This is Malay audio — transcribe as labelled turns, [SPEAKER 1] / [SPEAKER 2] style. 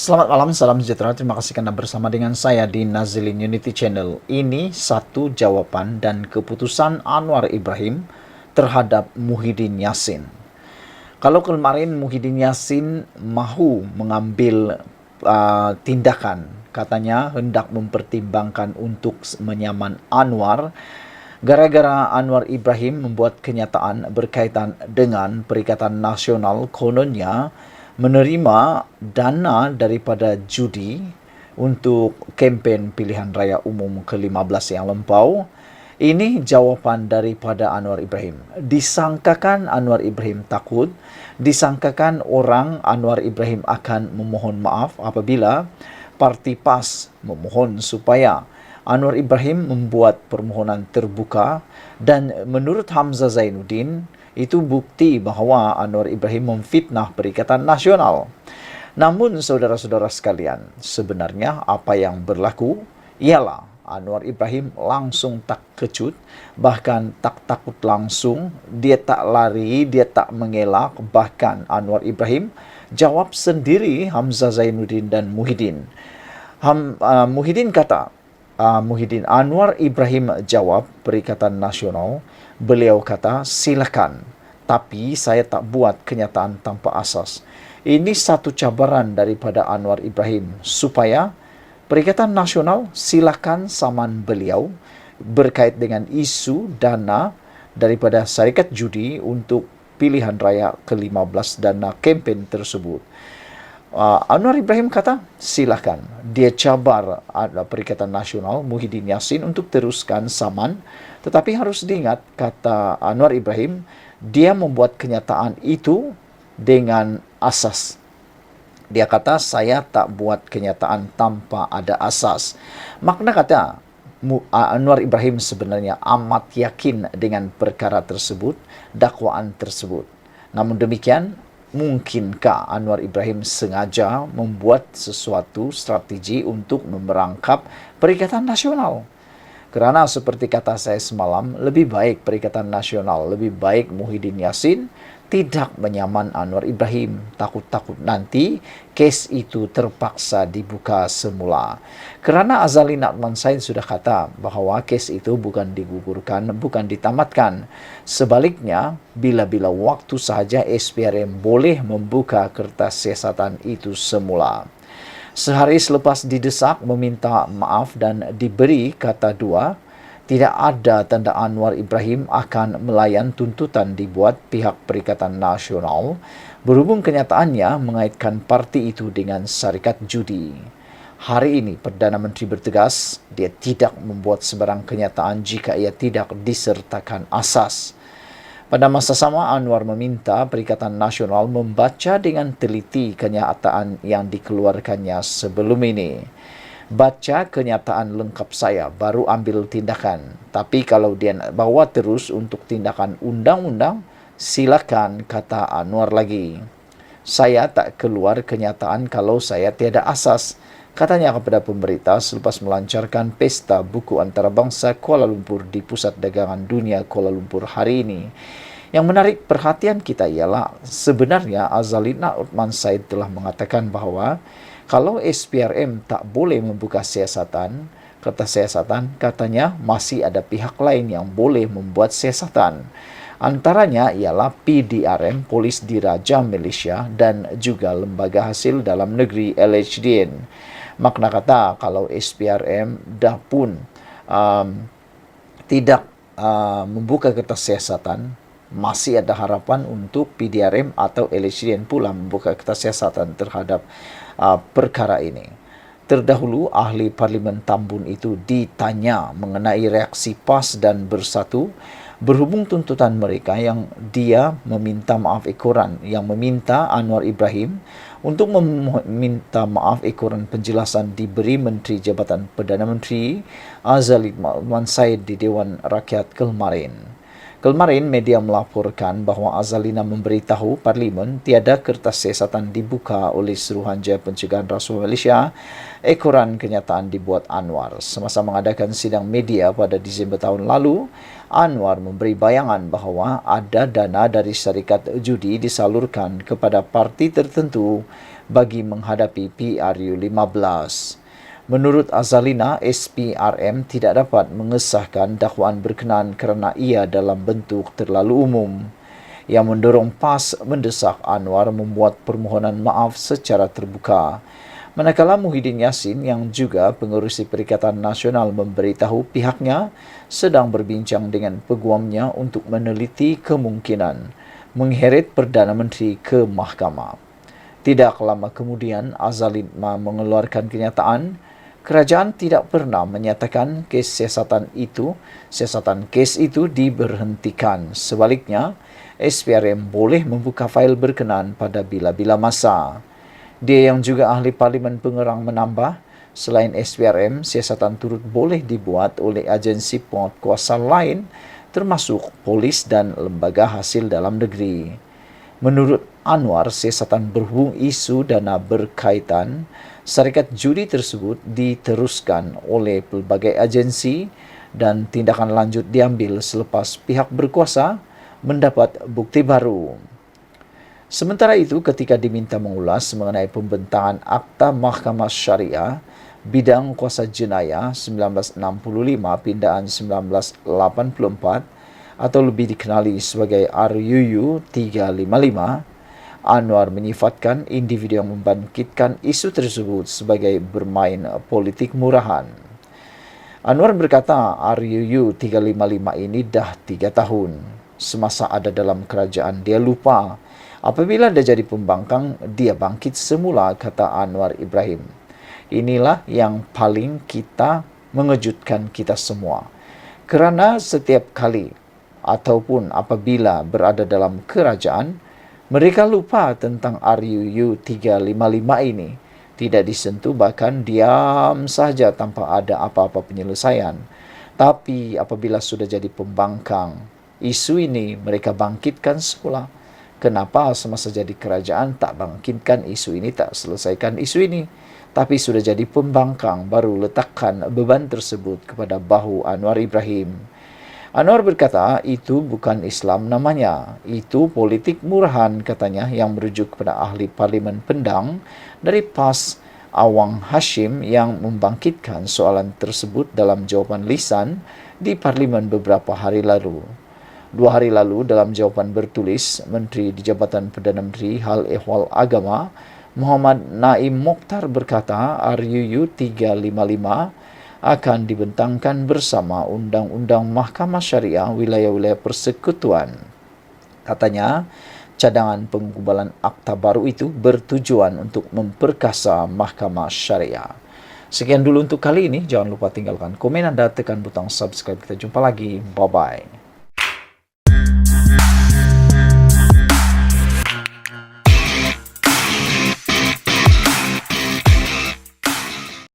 [SPEAKER 1] Selamat malam, salam sejahtera. Terima kasih karena bersama dengan saya di Nazilin Unity Channel. Ini satu jawaban dan keputusan Anwar Ibrahim terhadap Muhyiddin Yassin. Kalau kemarin Muhyiddin Yassin mahu mengambil tindakan, katanya hendak mempertimbangkan untuk menyaman Anwar, gara-gara Anwar Ibrahim membuat kenyataan berkaitan dengan Perikatan Nasional kononnya menerima dana daripada judi untuk kempen pilihan raya umum ke-15 yang lampau. Ini jawapan daripada Anwar Ibrahim. Disangkakan Anwar Ibrahim takut, disangkakan orang Anwar Ibrahim akan memohon maaf apabila Parti PAS memohon supaya Anwar Ibrahim membuat permohonan terbuka, dan menurut Hamzah Zainuddin, itu bukti bahawa Anwar Ibrahim memfitnah Perikatan Nasional. Namun saudara-saudara sekalian, sebenarnya apa yang berlaku ialah Anwar Ibrahim langsung tak kecut, bahkan tak takut langsung, dia tak lari, dia tak mengelak, bahkan Anwar Ibrahim jawab sendiri Hamzah Zainuddin dan Muhyiddin. Muhyiddin kata, Muhyiddin, Anwar Ibrahim jawab Perikatan Nasional, beliau kata silakan, tapi saya tak buat kenyataan tanpa asas. Ini satu cabaran daripada Anwar Ibrahim supaya Perikatan Nasional silakan saman beliau berkait dengan isu dana daripada syarikat judi untuk pilihan raya ke-15 dana kempen tersebut. Anwar Ibrahim kata silakan, dia cabar Perikatan Nasional Muhyiddin Yassin untuk teruskan saman, tetapi harus diingat, kata Anwar Ibrahim, dia membuat kenyataan itu dengan asas. Dia kata saya tak buat kenyataan tanpa ada asas. Makna kata Anwar Ibrahim sebenarnya amat yakin dengan perkara tersebut, dakwaan tersebut. Namun demikian, mungkinkah Anwar Ibrahim sengaja membuat sesuatu strategi untuk memerangkap Perikatan Nasional? Kerana seperti kata saya semalam, lebih baik Perikatan Nasional, lebih baik Muhyiddin Yassin tidak menyaman Anwar Ibrahim. Takut-takut nanti kes itu terpaksa dibuka semula. Kerana Azali Natman Said sudah kata bahawa kes itu bukan digugurkan, bukan ditamatkan. Sebaliknya, bila-bila waktu sahaja SPRM boleh membuka kertas siasatan itu semula. Sehari selepas didesak meminta maaf dan diberi kata dua, tidak ada tanda Anwar Ibrahim akan melayan tuntutan dibuat pihak Perikatan Nasional berhubung kenyataannya mengaitkan parti itu dengan syarikat judi. Hari ini Perdana Menteri bertegas dia tidak membuat sebarang kenyataan jika ia tidak disertakan asas. Pada masa sama, Anwar meminta Perikatan Nasional membaca dengan teliti kenyataan yang dikeluarkannya sebelum ini. Baca kenyataan lengkap saya, baru ambil tindakan. Tapi kalau dia nak bawa terus untuk tindakan undang-undang, silakan, kata Anwar lagi. Saya tak keluar kenyataan kalau saya tiada asas, katanya kepada pemberita selepas melancarkan pesta buku antarabangsa Kuala Lumpur di Pusat Dagangan Dunia Kuala Lumpur hari ini. Yang menarik perhatian kita ialah sebenarnya Azalina Uthman Said telah mengatakan bahawa kalau SPRM tak boleh membuka siasatan, katanya masih ada pihak lain yang boleh membuat siasatan. Antaranya ialah PDRM, Polis Diraja Malaysia, dan juga Lembaga Hasil Dalam Negeri LHDN. Makna kata kalau SPRM dah pun tidak membuka kertas siasatan, masih ada harapan untuk PDRM atau LHDN pula membuka kertas siasatan terhadap perkara ini. Terdahulu, ahli Parlimen Tambun itu ditanya mengenai reaksi PAS dan Bersatu berhubung tuntutan mereka yang dia meminta maaf ekoran, yang meminta Anwar Ibrahim untuk meminta maaf ekoran penjelasan diberi Menteri Jabatan Perdana Menteri Azali Natman Said di Dewan Rakyat kemarin. Kemarin, media melaporkan bahawa Azalina memberitahu Parlimen tiada kertas siasatan dibuka oleh Suruhanjaya Pencegahan Rasuah Malaysia. Ekoran kenyataan dibuat Anwar. Semasa mengadakan sidang media pada Disember tahun lalu, Anwar memberi bayangan bahawa ada dana dari syarikat judi disalurkan kepada parti tertentu bagi menghadapi PRU15. Menurut Azalina, SPRM tidak dapat mengesahkan dakwaan berkenaan kerana ia dalam bentuk terlalu umum. Yang mendorong PAS mendesak Anwar membuat permohonan maaf secara terbuka. Manakala Muhyiddin Yassin yang juga pengerusi Perikatan Nasional memberitahu pihaknya sedang berbincang dengan peguamnya untuk meneliti kemungkinan mengheret Perdana Menteri ke mahkamah. Tidak lama kemudian, Azalina mengeluarkan kenyataan kerajaan tidak pernah menyatakan siasatan kes itu diberhentikan. Sebaliknya, SPRM boleh membuka fail berkenaan pada bila-bila masa. Dia yang juga ahli Parlimen Pengerang menambah, selain SPRM, siasatan turut boleh dibuat oleh agensi penguatkuasa lain termasuk polis dan lembaga hasil dalam negeri. Menurut Anwar, siasatan berhubung isu dana berkaitan syarikat judi tersebut diteruskan oleh pelbagai agensi dan tindakan lanjut diambil selepas pihak berkuasa mendapat bukti baru. Sementara itu, ketika diminta mengulas mengenai pembentangan Akta Mahkamah Syariah Bidang Kuasa Jenayah 1965 pindaan 1984 atau lebih dikenali sebagai RUU 355, Anwar menyifatkan individu yang membangkitkan isu tersebut sebagai bermain politik murahan. Anwar berkata RUU 355 ini dah 3 tahun. Semasa ada dalam kerajaan dia lupa. Apabila dia jadi pembangkang, dia bangkit semula, kata Anwar Ibrahim. Inilah yang paling mengejutkan kita semua. Kerana setiap kali ataupun apabila berada dalam kerajaan, mereka lupa tentang RUU 355 ini. Tidak disentuh, bahkan diam saja tanpa ada apa-apa penyelesaian. Tapi apabila sudah jadi pembangkang, isu ini mereka bangkitkan semula. Kenapa semasa jadi kerajaan tak bangkitkan isu ini, tak selesaikan isu ini? Tapi sudah jadi pembangkang, baru letakkan beban tersebut kepada bahu Anwar Ibrahim. Anwar berkata, itu bukan Islam namanya. Itu politik murahan, katanya, yang merujuk kepada ahli Parlimen Pendang dari PAS Awang Hashim yang membangkitkan soalan tersebut dalam jawapan lisan di Parlimen beberapa hari lalu. 2 hari lalu, dalam jawapan bertulis, Menteri di Jabatan Perdana Menteri Hal Ehwal Agama Muhammad Naim Mokhtar berkata RUU 355 akan dibentangkan bersama Undang-Undang Mahkamah Syariah Wilayah-Wilayah Persekutuan. Katanya, cadangan penggubalan akta baru itu bertujuan untuk memperkasa Mahkamah Syariah. Sekian dulu untuk kali ini. Jangan lupa tinggalkan komen Anda, tekan butang subscribe. Kita jumpa lagi. Bye-bye.